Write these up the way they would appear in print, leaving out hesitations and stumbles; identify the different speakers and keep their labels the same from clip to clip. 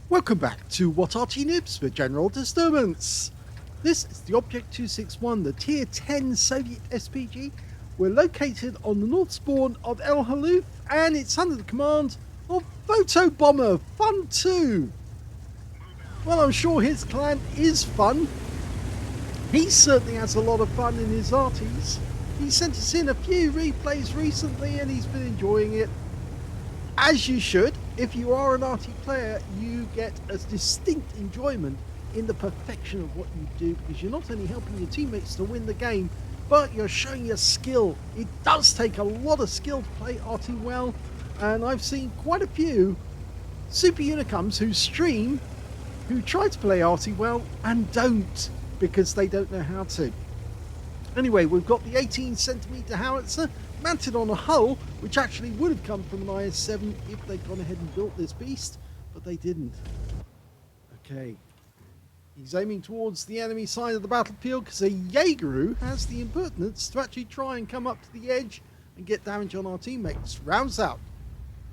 Speaker 1: Welcome back to What Arty Noobs for General Disturbance. This is the Object 261, the Tier 10 Soviet SPG. We're located on the north spawn of Halluf, and it's under the command of Photobomber FUN2. Well, I'm sure his clan is fun. He certainly has a lot of fun in his arties. He sent us in a few replays recently and he's been enjoying it. As you should. If you are an Arty player, you get a distinct enjoyment in the perfection of what you do, because you're not only helping your teammates to win the game, but you're showing your skill. It does take a lot of skill to play Arty well, and I've seen quite a few super unicums who stream, who try to play Arty well and don't, because they don't know how to. Anyway, we've got the 18cm howitzer mounted on a hull, which actually would have come from an IS-7 if they'd gone ahead and built this beast, but they didn't. Okay, he's aiming towards the enemy side of the battlefield because a Jaeger has the impertinence to actually try and come up to the edge and get damage on our teammates. Rounds out.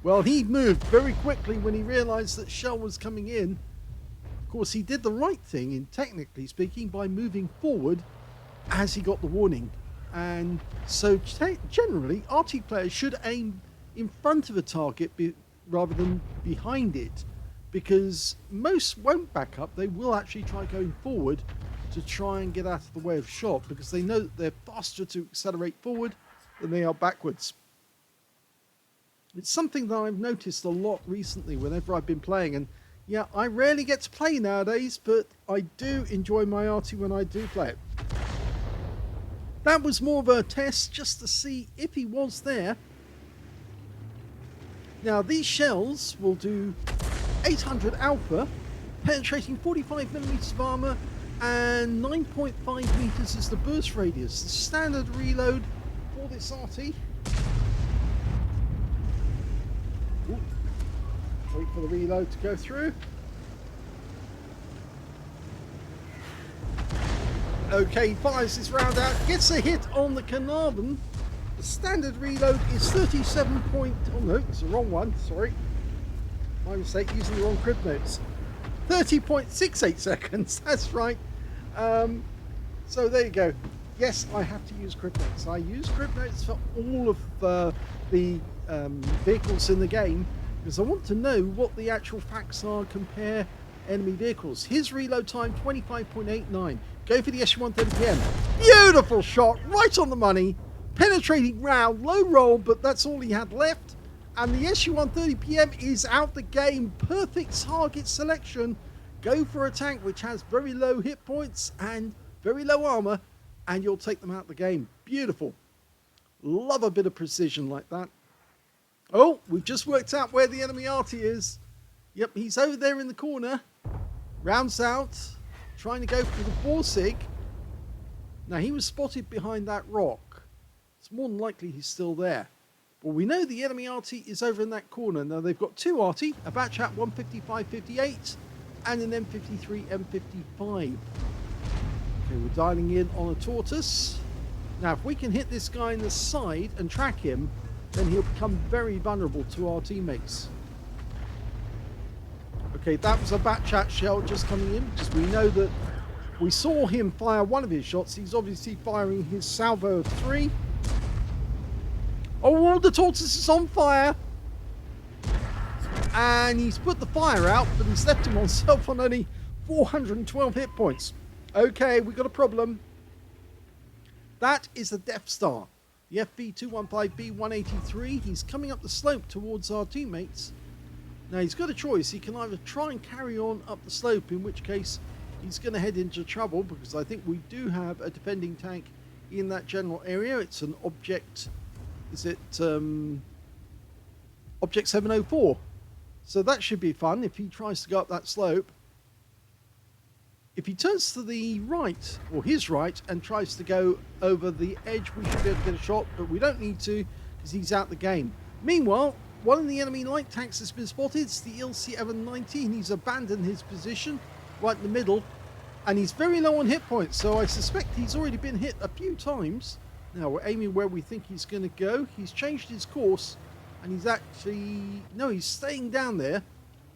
Speaker 1: Well, he moved very quickly when he realized that shell was coming in. Of course, he did the right thing, in technically speaking, by moving forward as he got the warning. And so generally, Arty players should aim in front of a target rather than behind it, because most won't back up. They will actually try going forward to try and get out of the way of shot, because they know that they're faster to accelerate forward than they are backwards. It's something that I've noticed a lot recently whenever I've been playing, and yeah, I rarely get to play nowadays, but I do enjoy my Arty when I do play it. That was more of a test just to see if he was there. Now, these shells will do 800 alpha, penetrating 45mm of armor, and 9.5 meters is the burst radius. The standard reload for this Arty. Ooh. Wait for the reload to go through. Okay, he fires this round out, gets a hit on the Carnarvon. The standard reload is 37 point... Oh no, it's the wrong one, sorry. My mistake, using the wrong crib notes. 30.68 seconds, that's right. So there you go. Yes, I have to use crib notes. I use crib notes for all of the vehicles in the game, because I want to know what the actual facts are, compare enemy vehicles. His reload time, 25.89. Go for the SU-130PM. Beautiful shot, right on the money. Penetrating round, low roll, but that's all he had left. And the SU-130PM is out the game. Perfect target selection. Go for a tank which has very low hit points and very low armor, and you'll take them out the game. Beautiful. Love a bit of precision like that. Oh, we've just worked out where the enemy Arty is. Yep, he's over there in the corner. Rounds out. Trying to go for the 4-sig. Now, he was spotted behind that rock. It's more than likely he's still there. But we know the enemy Arty is over in that corner. Now, they've got two Arty, a batch at 155-58 and an M53 M55. Okay, we're dialing in on a tortoise. Now, if we can hit this guy in the side and track him, then he'll become very vulnerable to our teammates. Okay, that was a Batchat shell just coming in, because we know that we saw him fire one of his shots. He's obviously firing his salvo of 3. Oh, the tortoise is on fire! And he's put the fire out, but he's left him on self on only 412 hit points. Okay, we've got a problem. That is the Death Star. The FV215B183. He's coming up the slope towards our teammates. Now, he's got a choice. He can either try and carry on up the slope, in which case he's going to head into trouble, because I think we do have a defending tank in that general area. It's an Object... Is it Object 704? So that should be fun if he tries to go up that slope. If he turns to the right, or his right, and tries to go over the edge, we should be able to get a shot, but we don't need to, because he's out the game. Meanwhile, one of the enemy light tanks has been spotted. It's the LC-719. He's abandoned his position right in the middle, and he's very low on hit points, so I suspect he's already been hit a few times. Now, we're aiming where we think he's going to go. He's changed his course, and he's actually... No, he's staying down there.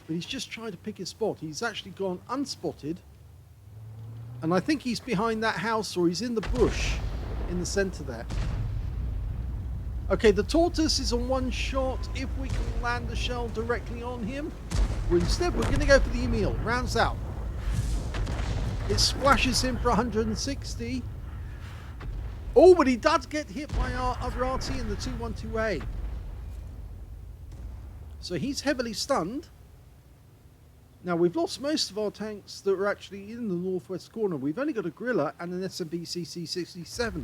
Speaker 1: But he's just trying to pick his spot. He's actually gone unspotted. And I think he's behind that house, or he's in the bush in the center there. Okay, the tortoise is on one shot. If we can land the shell directly on him. Instead, we're going to go for the Emil. Rounds out. It splashes him for 160. Oh, but he does get hit by our other Arty in the 212A. So he's heavily stunned. Now, we've lost most of our tanks that are actually in the northwest corner. We've only got a Gorilla and an SMB CC67.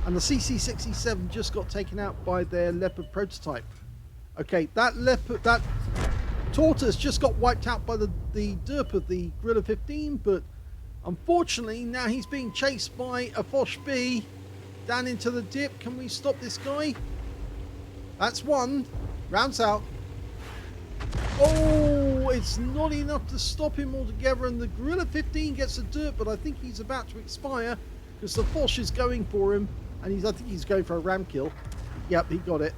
Speaker 1: And the CC67 just got taken out by their Leopard prototype. Okay, that tortoise just got wiped out by the derp of the Gorilla 15, but unfortunately now he's being chased by a Foch B down into the dip. Can we stop this guy? That's one. Rounds out. Oh, it's not enough to stop him altogether, and the Gorilla 15 gets a dirt, but I think he's about to expire because the Foch is going for him, and I think he's going for a ram kill. Yep, he got it.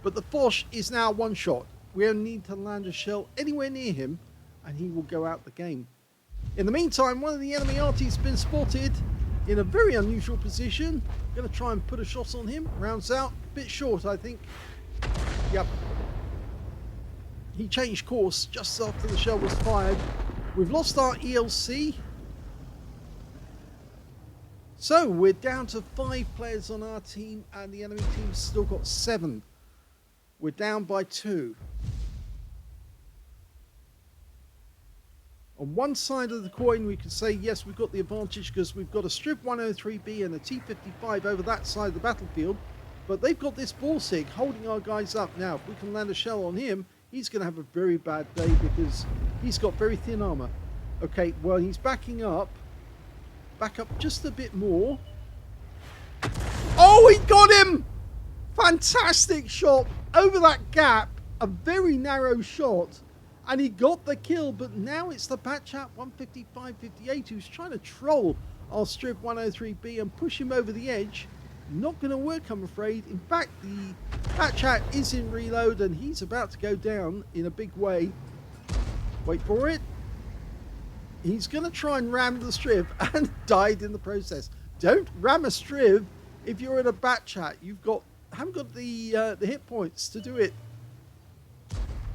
Speaker 1: But the Foch is now one shot. We only need to land a shell anywhere near him, and he will go out the game. In the meantime, one of the enemy Arty's been spotted in a very unusual position. Going to try and put a shot on him. Rounds out. Bit short, I think. Yep. He changed course just after the shell was fired. We've lost our ELC. So we're down to 5 players on our team, and the enemy team's still got 7. We're down by 2. On one side of the coin, we can say, yes, we've got the advantage because we've got a Strib 103B and a T55 over that side of the battlefield. But they've got this Borsig holding our guys up. Now, if we can land a shell on him, he's going to have a very bad day because he's got very thin armor. Okay, well, he's backing up. Back up just a bit more. Oh, he got him! Fantastic shot over that gap. A very narrow shot. And he got the kill, but now it's the Patchat 155-58 who's trying to troll our Strib 103B and push him over the edge. Not going to work, I'm afraid. In fact, the Patchat is in reload and he's about to go down in a big way. Wait for it. He's going to try and ram the Strib and died in the process. Don't ram a Strib if you're in a Patchat. Haven't got the hit points to do it.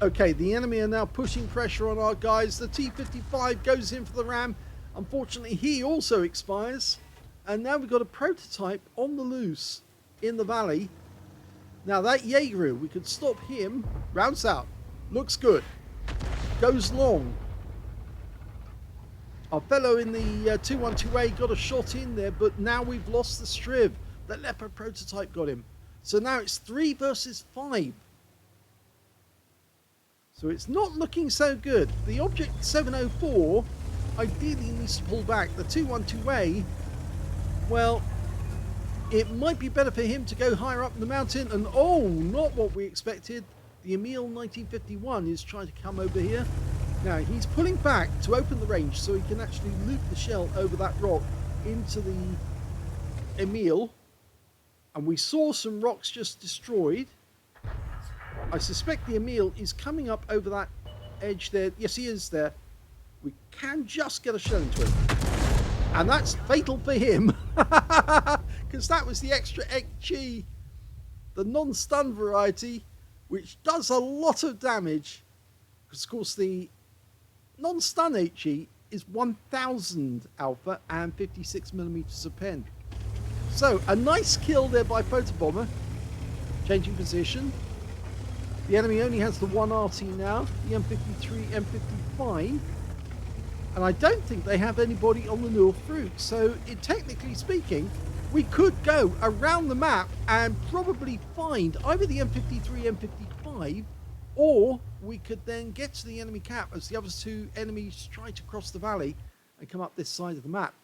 Speaker 1: Okay, the enemy are now pushing pressure on our guys. The T55 goes in for the ram. Unfortunately, he also expires. And now we've got a prototype on the loose in the valley. Now that Jaeger, we could stop him. Rounds out. Looks good. Goes long. Our fellow in the 212A got a shot in there, but now we've lost the Strib. The Leopard prototype got him. So now it's 3 versus 5. So it's not looking so good. The Object 704 ideally needs to pull back. The 212A, well, it might be better for him to go higher up in the mountain. And oh, not what we expected. The Emil 1951 is trying to come over here. Now he's pulling back to open the range so he can actually loop the shell over that rock into the Emil. And we saw some rocks just destroyed. I suspect the Emil is coming up over that edge there. Yes, he is there. We can just get a shell into him. And that's fatal for him. Because that was the extra HE, the non-stun variety, which does a lot of damage. Because, of course, the non-stun HE is 1000 alpha and 56 millimeters of pen. So, a nice kill there by Photobomber. Changing position. The enemy only has the one Arty now, the M53, M55. And I don't think they have anybody on the north route. So, technically speaking, we could go around the map and probably find either the M53, M55, or we could then get to the enemy cap as the other 2 enemies try to cross the valley and come up this side of the map.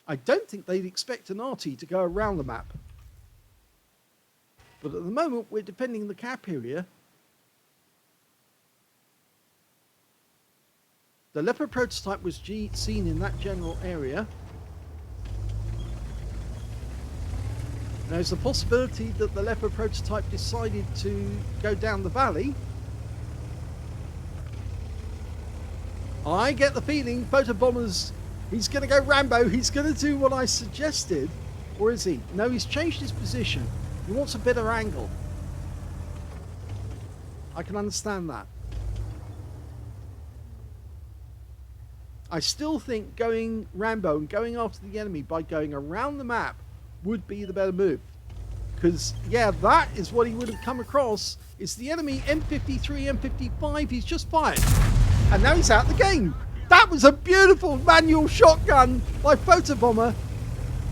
Speaker 1: I don't think they'd expect an Arty to go around the map. But at the moment, we're defending the cap area. The Leopard prototype was seen in that general area. There's a possibility that the Leopard prototype decided to go down the valley. I get the feeling Photobomber's, he's going to go Rambo. He's going to do what I suggested. Or is he? No, he's changed his position. He wants a better angle. I can understand that. I still think going Rambo and going after the enemy by going around the map would be the better move. Because, yeah, that is what he would have come across. It's the enemy M53, M55 he's just fired. And now he's out the game. That was a beautiful manual shotgun by Photobomber.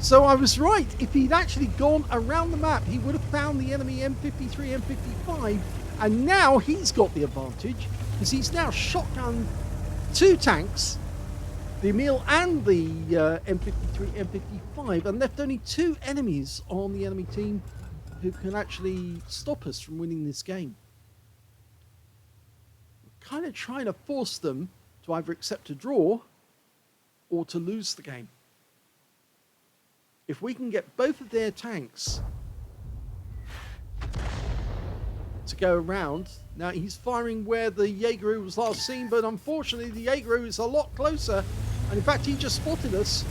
Speaker 1: So I was right. If he'd actually gone around the map, he would have found the enemy M53, M55. And now he's got the advantage because he's now shotgunned two tanks, the Emil and the M53, M55, and left only two enemies on the enemy team who can actually stop us from winning this game. We're kind of trying to force them to either accept a draw or to lose the game. If we can get both of their tanks to go around. Now he's firing where the Jaeger was last seen, but unfortunately the Jaeger is a lot closer, and in fact he just spotted us,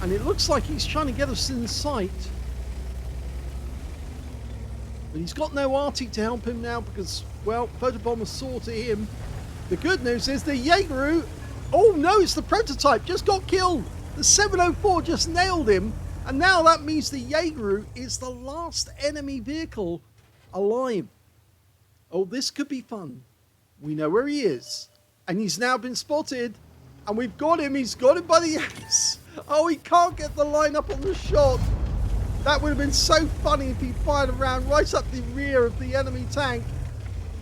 Speaker 1: and it looks like he's trying to get us in sight, but he's got no Arty to help him now because, well, Photobomber saw to him. The good news is the Jaeger, oh no, it's the prototype, just got killed. The 704 just nailed him, and now that means the Jaeger is the last enemy vehicle alive. Oh, this could be fun. We know where he is, and he's now been spotted, and we've got him. He's got him by the axe. Oh, he can't get the line up on the shot. That would have been so funny if he fired around right up the rear of the enemy tank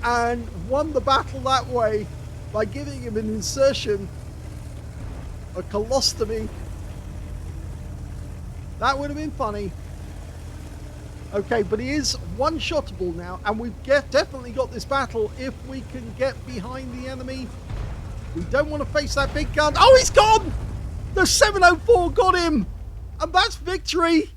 Speaker 1: and won the battle that way by giving him an insertion, a colostomy. That would have been funny. Okay, but he is one-shottable now, and we've definitely got this battle if we can get behind the enemy. We don't want to face that big gun. Oh, he's gone! The 704 got him! And that's victory!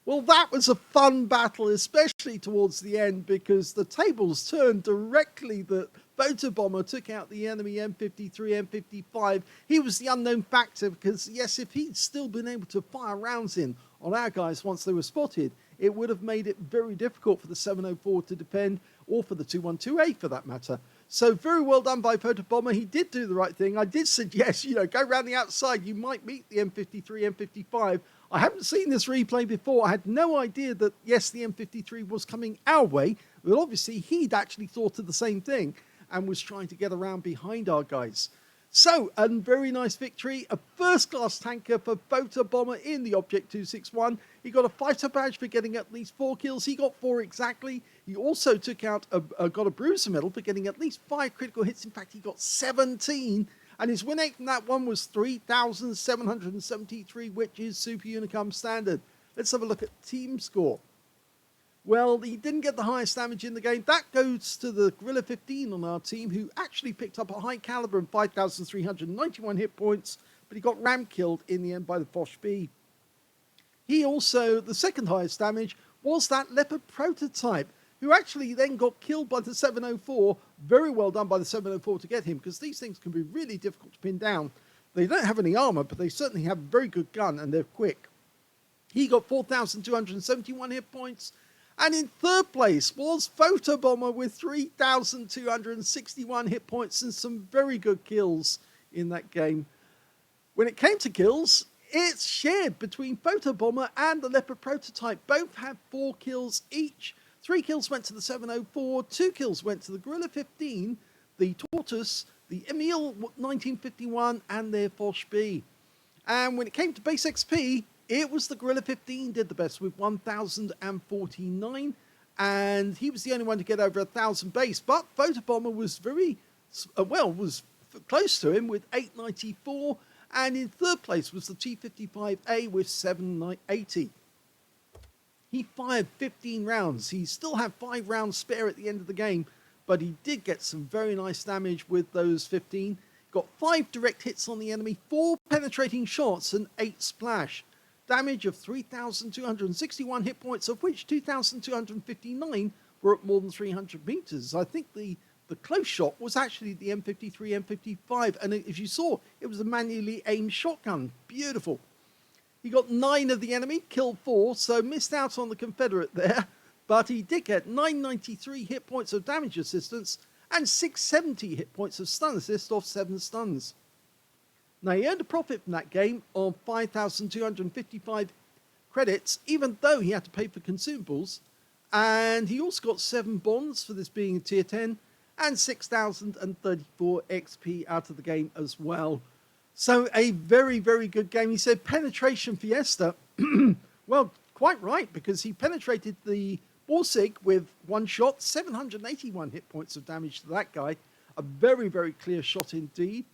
Speaker 1: Well, that was a fun battle, especially towards the end, because the tables turned directly that Photobomber took out the enemy M53, M55. He was the unknown factor because, yes, if he'd still been able to fire rounds in on our guys once they were spotted, it would have made it very difficult for the 704 to defend, or for the 212A for that matter. So very well done by Photobomber. He did do the right thing. I did suggest, you know, go around the outside. You might meet the M53, M55. I haven't seen this replay before. I had no idea that, yes, the M53 was coming our way, but obviously he'd actually thought of the same thing and was trying to get around behind our guys. So, a very nice victory, a first-class tanker for Photobomber in the Object 261. He got a fighter badge for getting at least 4 kills. He got 4 exactly. He also took out got a bruiser medal for getting at least 5 critical hits. In fact, he got 17. And his win rate from that one was 3,773, which is Super Unicum standard. Let's have a look at team score. Well, he didn't get the highest damage in the game. That goes to the Gorilla 15 on our team, who actually picked up a high caliber and 5,391 hit points, but he got ram killed in the end by the Foch B. He also, the second highest damage was that Leopard prototype, who actually then got killed by the 704. Very well done by the 704 to get him, because these things can be really difficult to pin down. They don't have any armor, but they certainly have a very good gun, and they're quick. He got 4,271 hit points. And in third place was Photobomber with 3,261 hit points and some very good kills in that game. When it came to kills, it's shared between Photobomber and the Leopard prototype. Both had 4 kills each. 3 kills went to the 704, 2 kills went to the Gorilla 15, the Tortoise, the Emil 1951, and their Foch B. And when it came to base XP, it was the Gorilla 15 did the best with 1,049, and he was the only one to get over 1,000 base. But Photobomber was very, was close to him with 894, and in third place was the T55A with 780. He fired 15 rounds. He still had 5 rounds spare at the end of the game, but he did get some very nice damage with those 15. Got 5 direct hits on the enemy, 4 penetrating shots, and 8 splash. damage of 3,261 hit points, of which 2,259 were at more than 300 meters. I think the close shot was actually the M53, M55, and as you saw, it was a manually aimed shotgun. Beautiful. He got 9 of the enemy, killed 4, so missed out on the Confederate there, but he did get 993 hit points of damage assistance and 670 hit points of stun assist off 7 stuns. Now, he earned a profit from that game of 5,255 credits, even though he had to pay for consumables, and he also got 7 bonds for this being a tier 10, and 6,034 XP out of the game as well. So a very, very good game. He said penetration fiesta. Well, quite right, because he penetrated the Borsig with 1 shot, 781 hit points of damage to that guy. A very, very clear shot indeed.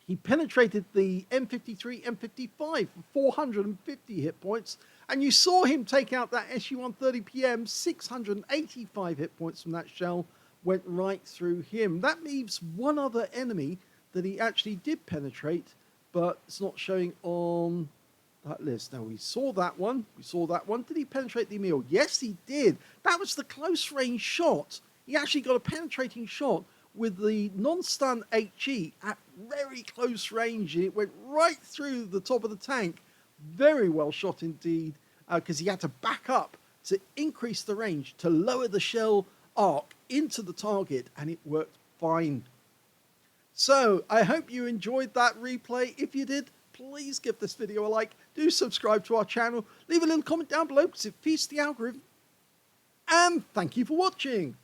Speaker 1: He penetrated the M53, M55 for 450 hit points. And you saw him take out that SU-130 PM, 685 hit points from that shell. Went right through him. That leaves one other enemy that he actually did penetrate, but it's not showing on that list. Now, we saw that one. Did he penetrate the Emil? Yes, he did. That was the close range shot. He actually got a penetrating shot with the non-stun HE at very close range, and it went right through the top of the tank. Very well shot indeed, because he had to back up to increase the range, to lower the shell arc into the target, and it worked fine. So I hope you enjoyed that replay. If you did, please give this video a like, do subscribe to our channel, leave a little comment down below because it feeds the algorithm, and thank you for watching.